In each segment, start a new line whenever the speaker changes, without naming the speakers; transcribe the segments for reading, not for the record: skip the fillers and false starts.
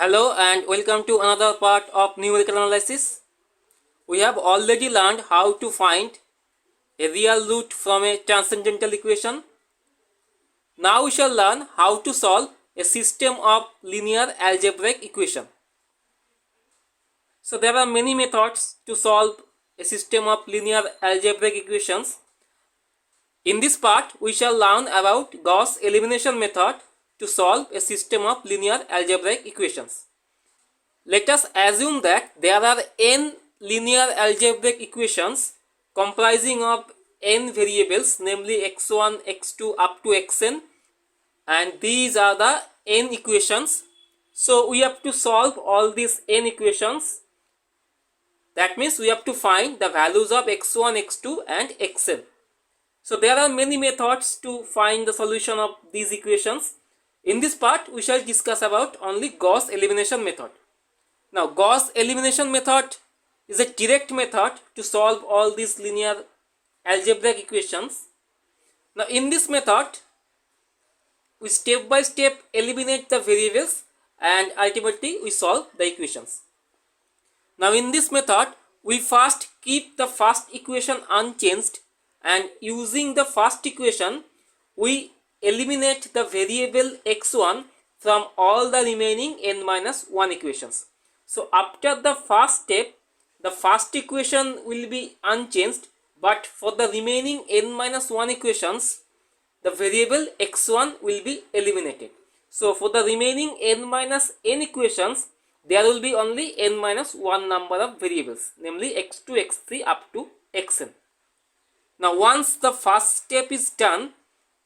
Hello and welcome to another part of numerical analysis. We have already learned how to find a real root from a transcendental equation. Now we shall learn how to solve a system of linear algebraic equation. So there are many methods to solve a system of linear algebraic equations. In this part we shall learn about Gauss elimination method to solve a system of linear algebraic equations. Let us assume that there are n linear algebraic equations comprising of n variables, namely x1, x2 up to xn, and these are the n equations. So we have to solve all these n equations. That means we have to find the values of x1, x2 and xn. So there are many methods to find the solution of these equations. In this part we shall discuss about only Gauss elimination method. Now Gauss elimination method is a direct method to solve all these linear algebraic equations. Now in this method we step by step eliminate the variables and ultimately we solve the equations. Now in this method we first keep the first equation unchanged, and using the first equation we eliminate the variable x1 from all the remaining n minus 1 equations. So after the first step, the first equation will be unchanged, but for the remaining n minus 1 equations, the variable x1 will be eliminated. So for the remaining n minus n equations, there will be only n minus 1 number of variables, namely x2, x3 up to xn. Now once the first step is done,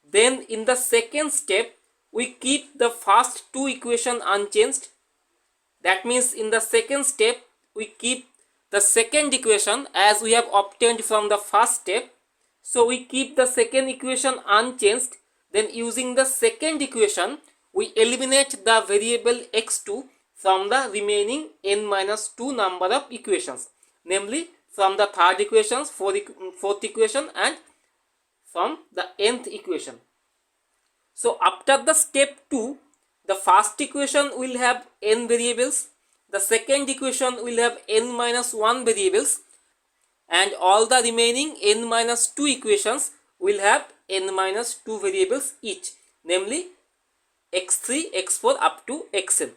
then in the second step, we keep the first two equations unchanged. That means in the second step we keep the second equation as we have obtained from the first step. So we keep the second equation unchanged. Then using the second equation we eliminate the variable x2 from the remaining n minus 2 number of equations, namely from the third equation, fourth equation and from the nth equation. So after the step 2, the first equation will have n variables, the second equation will have n minus 1 variables, and all the remaining n minus 2 equations will have n minus 2 variables each, namely x3, x4 up to xn.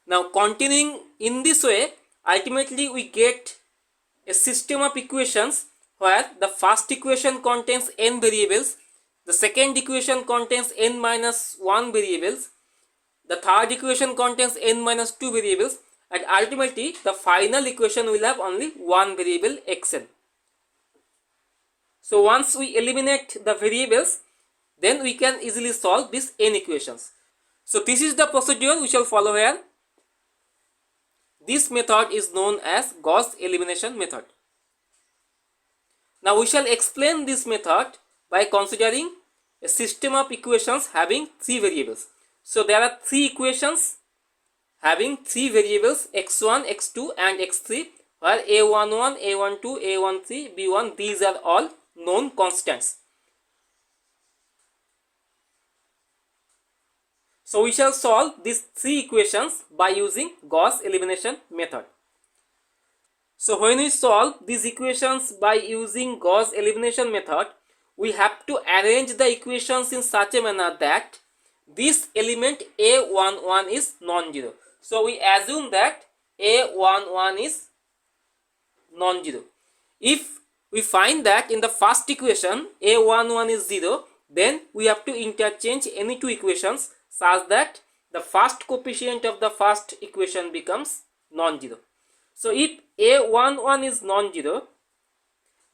Now continuing in this way, ultimately we get a system of equations where the first equation contains n variables, the second equation contains n minus 1 variables, the third equation contains n minus 2 variables, and ultimately the final equation will have only one variable xn. So once we eliminate the variables, then we can easily solve these n equations. So this is the procedure we shall follow here. This method is known as Gauss elimination method. Now we shall explain this method by considering a system of equations having three variables. So there are three equations having three variables x1, x2 and x3, where a11, a12, a13, b1, these are all known constants. So we shall solve these three equations by using Gauss elimination method. So when we solve these equations by using Gauss elimination method, we have to arrange the equations in such a manner that this element a11 is non-zero. So we assume that a11 is non-zero. If we find that in the first equation a11 is 0, then we have to interchange any two equations such that the first coefficient of the first equation becomes non-zero. So if a11 is non-zero,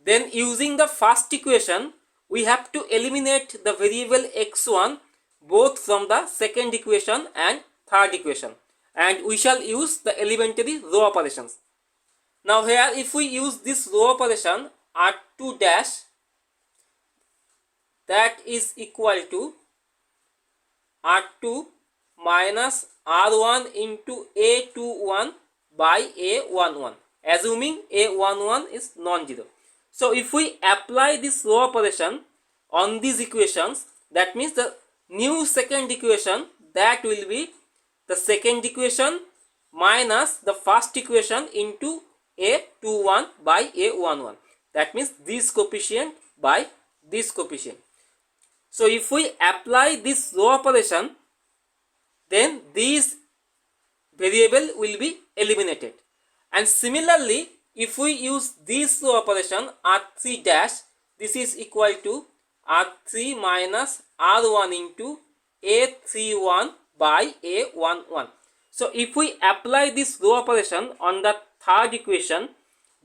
then using the first equation we have to eliminate the variable x1 both from the second equation and third equation, and we shall use the elementary row operations. Now here if we use this row operation r2 dash, that is equal to r2 minus r1 into a21 by a11, assuming a11 is non-zero. So if we apply this row operation on these equations, that means the new second equation, that will be the second equation minus the first equation into a21 by a11. That means this coefficient by this coefficient. So if we apply this row operation, then these variable will be eliminated. And similarly, if we use this row operation r3 dash, this is equal to r3 minus r1 into a31 by a11. So if we apply this row operation on the third equation,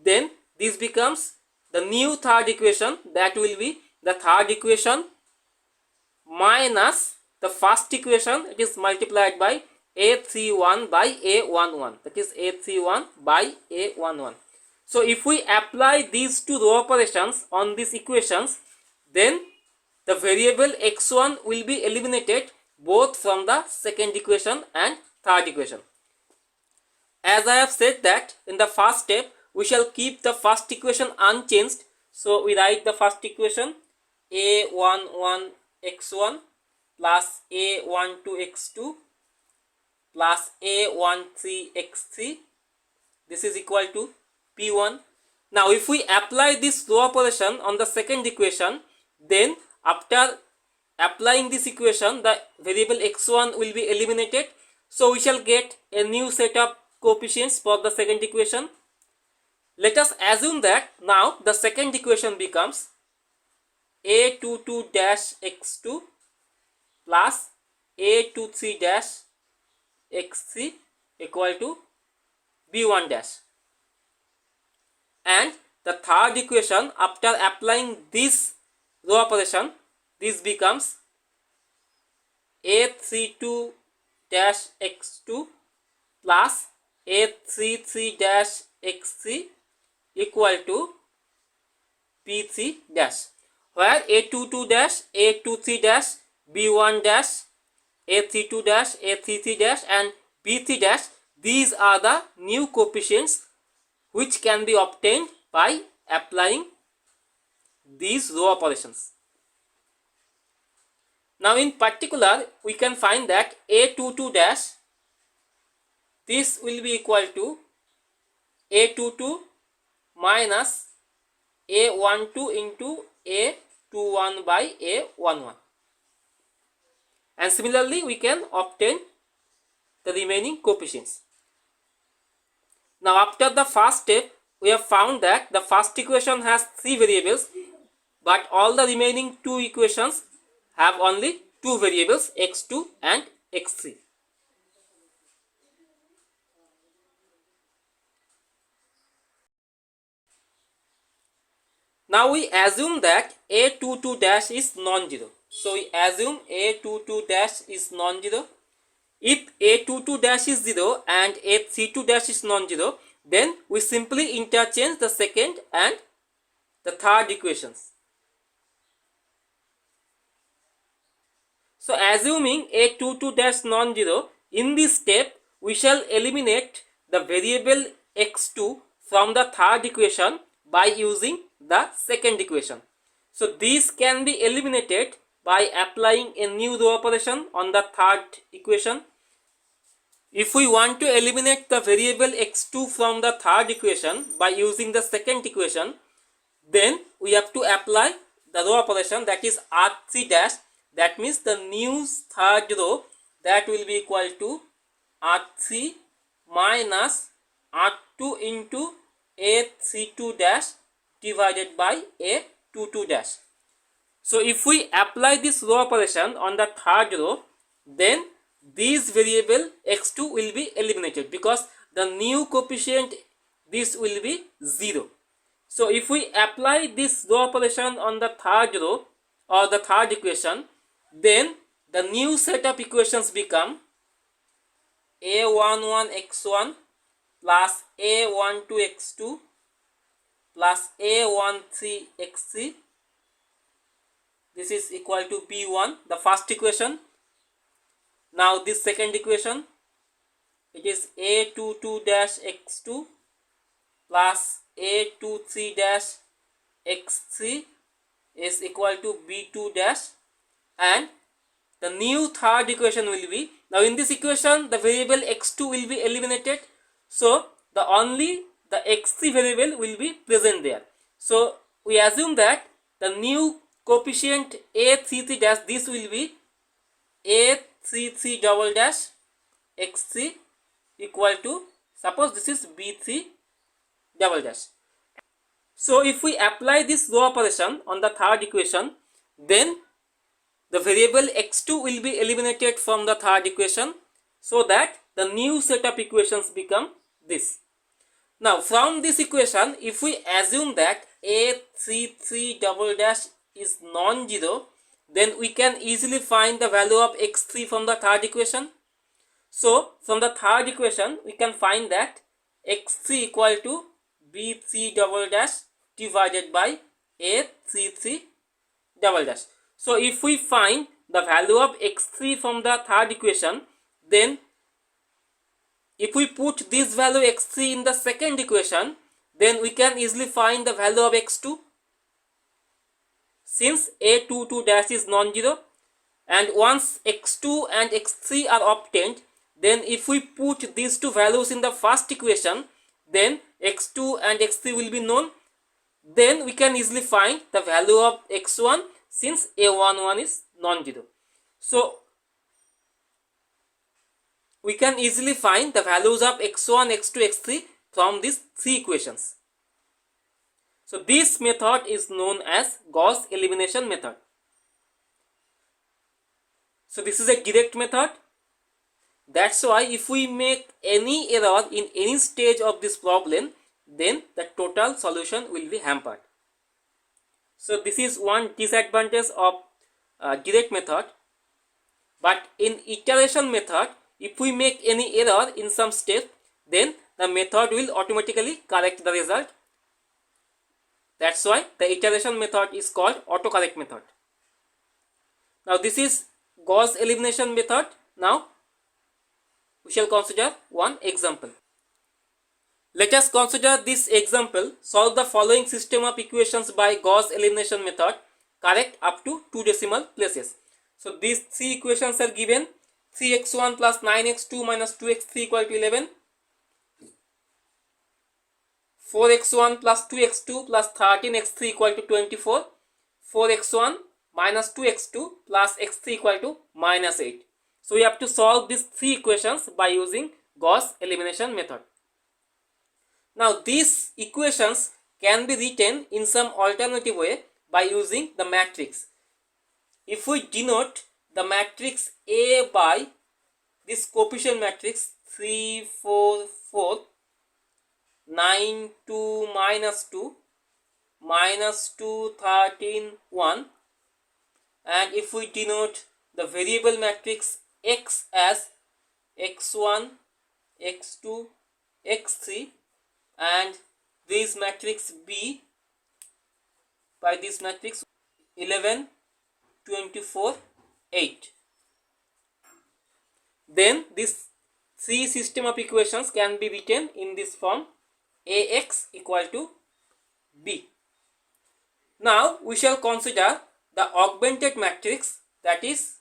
then this becomes the new third equation, that will be the third equation minus the first equation, it is multiplied by a31 by a11, that is a31 by a11. So if we apply these two row operations on these equations, then the variable x1 will be eliminated both from the second equation and third equation. As I have said that in the first step we shall keep the first equation unchanged. So we write the first equation a11 x1 plus a12 x2 plus a13 x3. This is equal to p1. Now if we apply this row operation on the second equation, then after applying this equation the variable x1 will be eliminated. So we shall get a new set of coefficients for the second equation. Let us assume that now the second equation becomes a22 dash x2 plus a23 dash x3 equal to b1 dash. And the third equation, after applying this row operation, this becomes a32 dash x2 plus a33 dash x3 equal to p3 dash, where a22 dash, a23 dash, b1 dash, a32 dash, a33 dash and b3 dash, these are the new coefficients which can be obtained by applying these row operations. Now in particular we can find that a22 dash, this will be equal to a22 minus a12 into a21 by a11. And similarly we can obtain the remaining coefficients. Now after the first step we have found that the first equation has three variables, but all the remaining two equations have only two variables, x2 and x3. Now we assume that a22 dash is non-zero. So we assume a22 dash is non-zero. If a22 dash is 0 and a32 dash is non-zero, then we simply interchange the second and the third equations. So assuming a22 dash non-zero, in this step we shall eliminate the variable x2 from the third equation by using the second equation. So this can be eliminated by applying a new row operation on the third equation. If we want to eliminate the variable x2 from the third equation by using the second equation, then we have to apply the row operation, that is r3 dash. That means the new third row, that will be equal to r3 minus r2 into a32 dash divided by a22 dash. So if we apply this row operation on the third row, then this variable x2 will be eliminated because the new coefficient, this will be 0. So if we apply this row operation on the third row or the third equation, then the new set of equations become a11 x1 plus a12 x2 plus a13 x3. This is equal to p1, the first equation. Now this second equation, it is a22 dash x2 plus a23 dash x3 is equal to b2 dash, and the new third equation will be Now in this equation the variable x2 will be eliminated, so only the x3 variable will be present there. So we assume that the new coefficient a33 dash, this will be a33 double dash x3 equal to, suppose this is b3 double dash. So if we apply this row operation on the third equation, then the variable x2 will be eliminated from the third equation, so that the new set of equations become this. Now from this equation, if we assume that a33 double dash is non-zero, then we can easily find the value of x3 from the third equation. So from the third equation we can find that x3 equal to b3 double dash divided by a33 double dash. So if we find the value of x3 from the third equation, then if we put this value x3 in the second equation, then we can easily find the value of x2, since a22 dash is non-zero. And once x2 and x3 are obtained, then if we put these two values in the first equation, then x2 and x3 will be known. Then we can easily find the value of x1, since a11 is non-zero. So we can easily find the values of x1, x2, x3 from these three equations. So this method is known as Gauss elimination method. So this is a direct method. That's why if we make any error in any stage of this problem, then the total solution will be hampered. So this is one disadvantage of direct method. But in iteration method, if we make any error in some step, then the method will automatically correct the result. That's why the iteration method is called autocorrect method. Now this is Gauss elimination method. Now we shall consider one example. Let us consider this example. Solve the following system of equations by Gauss elimination method, correct up to 2 decimal places. So these three equations are given: 3x1 plus 9x2 minus 2x3 equal to 11, 4x1 plus 2x2 plus 13x3 equal to 24, 4x1 minus 2x2 plus x3 equal to minus 8. So we have to solve these three equations by using Gauss elimination method. Now these equations can be written in some alternative way by using the matrix. If we denote the matrix A by this coefficient matrix 3, 4, 4, 9, 2, minus 2, minus 2, 13, 1, and if we denote the variable matrix X as x1, x2, x3, and this matrix B by this matrix 11, 24, 8, then this three system of equations can be written in this form: Ax equal to B. Now we shall consider the augmented matrix, that is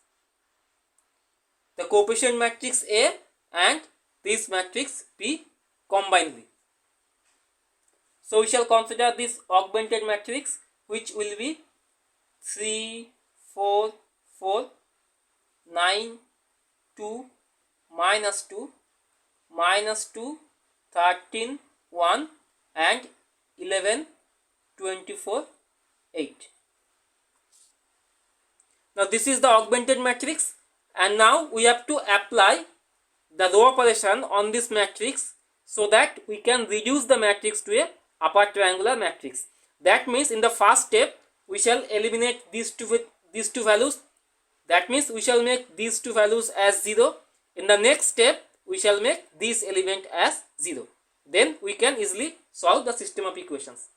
the coefficient matrix A and this matrix B combinedly. So we shall consider this augmented matrix, which will be 3, 4, 4, 9, 2, minus 2, minus 2, 13, 1, and 11, 24, 8. Now this is the augmented matrix, and now we have to apply the row operation on this matrix so that we can reduce the matrix to a upper triangular matrix. That means in the first step we shall eliminate these two values. That means we shall make these two values as 0. In the next step we shall make this element as 0. Then we can easily solve the system of equations.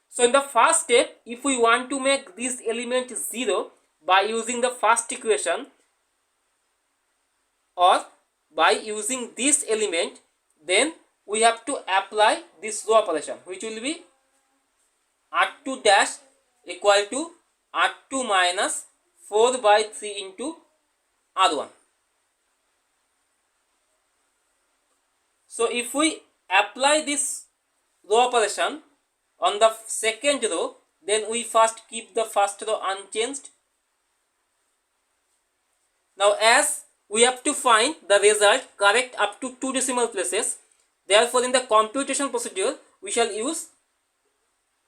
So in the first step, if we want to make this element 0 by using the first equation or by using this element, then we have to apply this row operation, which will be R2 dash equal to R2 minus 4 by 3 into R1. So if we apply this row operation on the second row, then we first keep the first row unchanged. Now as we have to find the result correct up to 2 decimal places, therefore in the computation procedure we shall use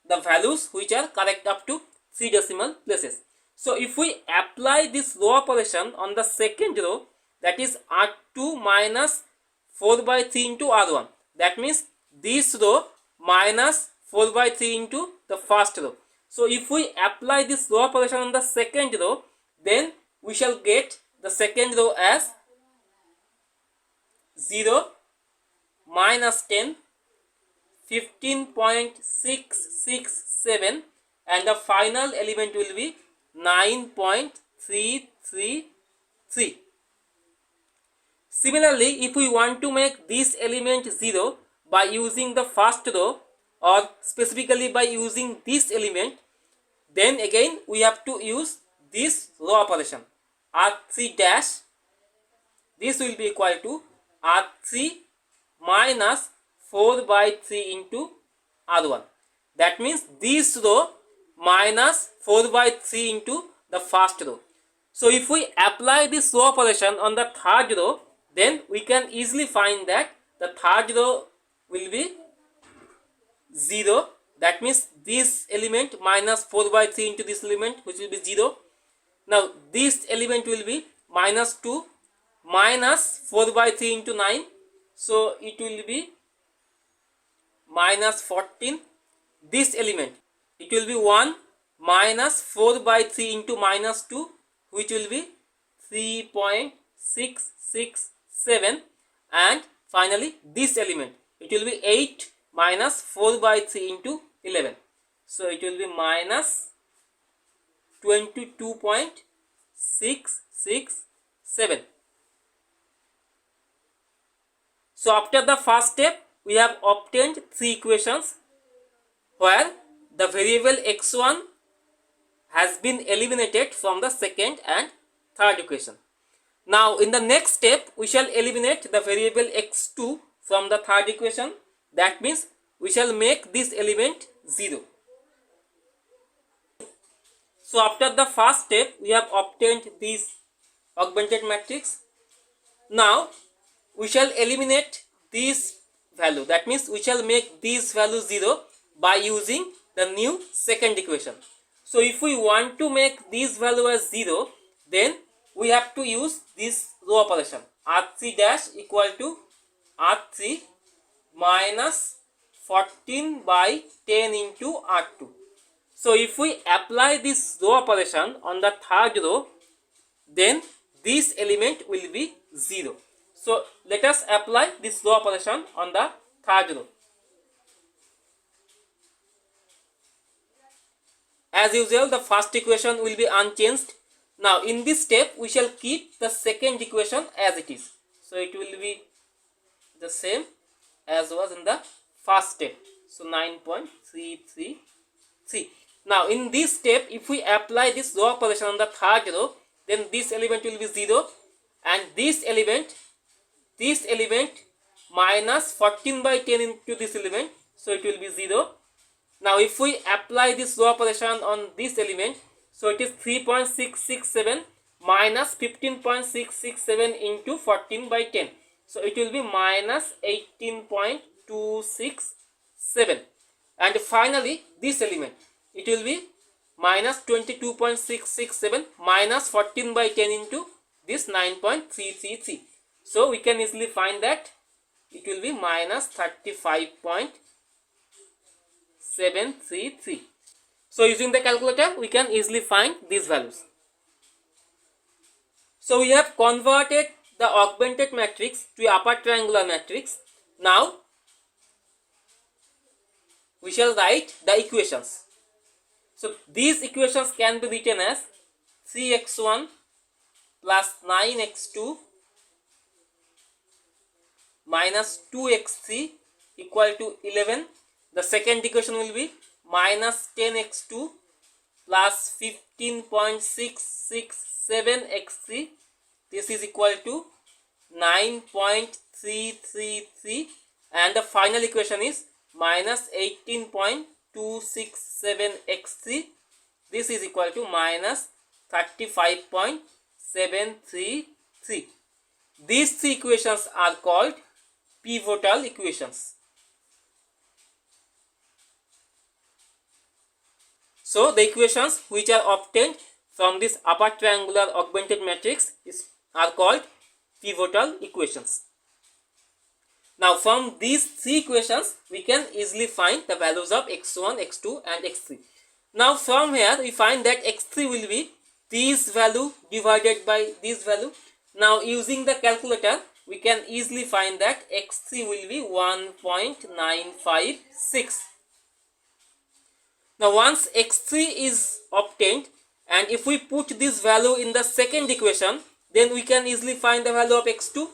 the values which are correct up to 3 decimal places. So if we apply this row operation on the second row, that is R2 minus 4 by 3 into R1, that means this row minus 4 by 3 into the first row. So if we apply this row operation on the second row, then we shall get the second row as 0, minus 10, 15.667, and the final element will be 9.333. Similarly, if we want to make this element 0 by using the first row, or specifically by using this element, then again we have to use this row operation, R3 dash. This will be equal to R3 minus 4 by 3 into R1. That means this row minus 4 by 3 into the first row. So if we apply this row operation on the third row, then we can easily find that the third row will be 0. That means this element minus 4 by 3 into this element, which will be 0. Now this element will be minus 2 minus 4 by 3 into 9. So it will be minus 14. This element, it will be 1 minus 4 by 3 into minus 2, which will be 3.667, and finally this element, it will be 8 minus 4 by 3 into 11. So it will be minus 22.667. So after the first step, we have obtained 3 equations where the variable x1 has been eliminated from the second and third equation. Now in the next step, we shall eliminate the variable x2 from the third equation. That means we shall make this element 0. So after the first step, we have obtained this augmented matrix. Now we shall eliminate this value. That means we shall make this value 0 by using the new second equation. So if we want to make this value as 0, then we have to use this row operation, R3 dash equal to R3 minus 14 by 10 into R2. So if we apply this row operation on the third row, then this element will be 0. So let us apply this row operation on the third row. As usual, the first equation will be unchanged. Now in this step, we shall keep the second equation as it is. So it will be the same as was in the first step. So 9.333. Now in this step, if we apply this row operation on the third row, then this element will be 0, and this element minus 14 by 10 into this element, so it will be 0. Now if we apply this row operation on this element, so it is 3.667 minus 15.667 into 14 by 10, so it will be minus 18.267, and finally this element, it will be minus 22.667 minus 14 by 10 into this 9.333. So we can easily find that it will be minus 35.733. So using the calculator, we can easily find these values. So we have converted the augmented matrix to upper triangular matrix. Now we shall write the equations. So these equations can be written as 3x1 plus 9x2 minus 2x3 equal to 11. The second equation will be minus 10x2 plus 15.667x3. This is equal to 9.333 and the final equation is minus 18.267x3. This is equal to minus 35.733. These three equations are called pivotal equations. So the equations which are obtained from this upper triangular augmented matrix are called pivotal equations. Now from these three equations we can easily find the values of x1, x2 and x3. Now from here we find that x3 will be this value divided by this value. Now using the calculator we can easily find that x3 will be 1.956. Now once x3 is obtained, and if we put this value in the second equation, then we can easily find the value of x2.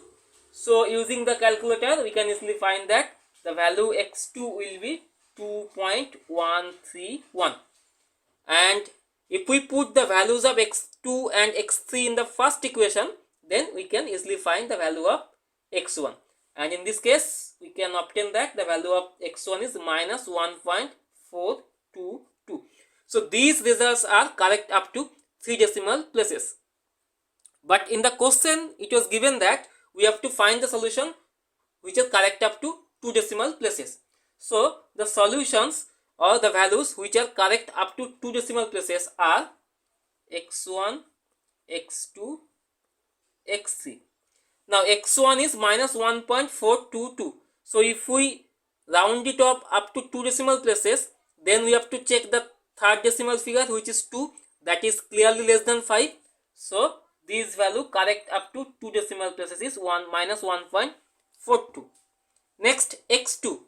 So using the calculator we can easily find that the value x2 will be 2.131. And if we put the values of x2 and x3 in the first equation, then we can easily find the value of x1. And in this case we can obtain that the value of x1 is minus 1.422. So these results are correct up to 3 decimal places. But in the question it was given that we have to find the solution which is correct up to 2 decimal places. So the solutions or the values which are correct up to 2 decimal places are x1, x2, x3. Now x1 is minus 1.422. So if we round it up to 2 decimal places, then we have to check the third decimal figure, which is 2, that is clearly less than 5. So this value correct up to 2 decimal places is minus 1.42. Next x2,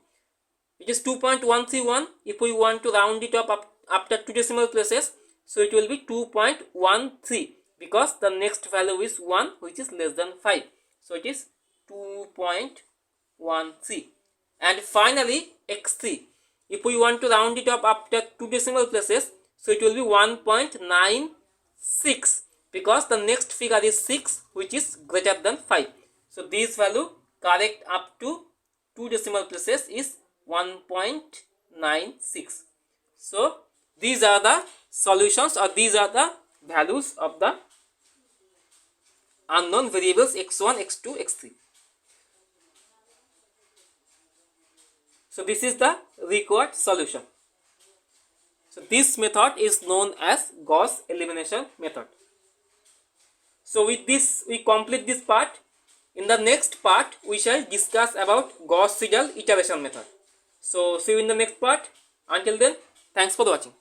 it is 2.131. If we want to round it up after 2 decimal places, so it will be 2.13, because the next value is 1, which is less than 5. So it is 2.13. And finally x3, if we want to round it up after 2 decimal places, so it will be 1.96, because the next figure is 6, which is greater than 5. So this value correct up to 2 decimal places is 1.96. So these are the solutions, or these are the values of the unknown variables x1, x2, x3. So this is the required solution. So this method is known as Gauss elimination method. So with this we complete this part. In the next part we shall discuss about Gauss-Seidel iteration method. So see you in the next part. Until then, thanks for watching.